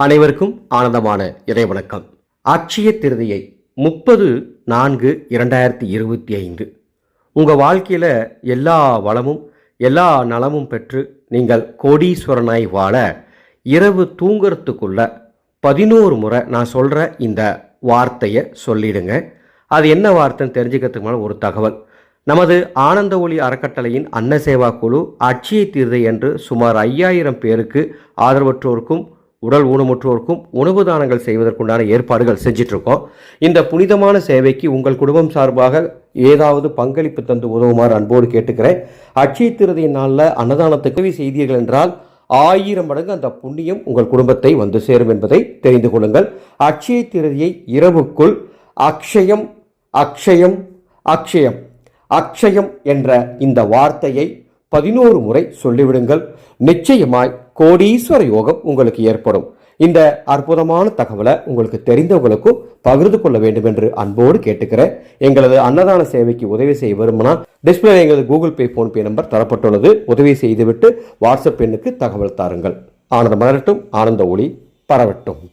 அனைவருக்கும் ஆனந்தமான இறைவணக்கம். அட்சய திருதியை 30/4/2025 உங்கள் வாழ்க்கையில் எல்லா வளமும் எல்லா நலமும் பெற்று நீங்கள் கோடீஸ்வரனாய் வாழ இரவு தூங்குறதுக்குள்ள 11 முறை நான் சொல்கிற இந்த வார்த்தையை சொல்லிடுங்க. அது என்ன வார்த்தைன்னு தெரிஞ்சுக்கிறதுக்கு மேலே ஒரு தகவல். நமது ஆனந்த ஒளி அறக்கட்டளையின் அன்னசேவா குழு அட்சய திருதை என்று சுமார் 5000 பேருக்கு ஆதரவற்றோருக்கும் உடல் ஊனமுற்றோருக்கும் உணவு தானங்கள் செய்வதற்குண்டான ஏற்பாடுகள் செஞ்சிட்ருக்கோம். இந்த புனிதமான சேவைக்கு உங்கள் குடும்பம் சார்பாக ஏதாவது பங்களிப்பு தந்து உதவுமாறு அன்போடு கேட்டுக்கிறேன். அட்சய திருதியின் நாளில் அன்னதானத்துக்கு உதவி செய்தீர்கள் என்றால் 1000 மடங்கு அந்த புண்ணியம் உங்கள் குடும்பத்தை வந்து சேரும் என்பதை தெரிந்து கொள்ளுங்கள். அட்சய திருதியை இரவுக்குள் அக்ஷயம் அக்ஷயம் அக்ஷயம் அக்ஷயம் என்ற இந்த வார்த்தையை 11 முறை சொல்லிவிடுங்கள். நிச்சயமாய் கோடீஸ்வர யோகம் உங்களுக்கு ஏற்படும். இந்த அற்புதமான தகவலை உங்களுக்கு தெரிந்தவங்களுக்கும் பகிர்ந்து கொள்ள வேண்டும் என்று அன்போடு கேட்டுக்கிறேன். எங்களது அன்னதான சேவைக்கு உதவி செய்ய விரும்பினா டிஸ்பிளே எங்களது கூகுள் பே போன்பே நம்பர் தரப்பட்டுள்ளது. உதவி செய்துவிட்டு வாட்ஸ்அப் எண்ணுக்கு தகவல் தாருங்கள். ஆனந்த மலரட்டும், ஆனந்த ஒளி பரவட்டும்.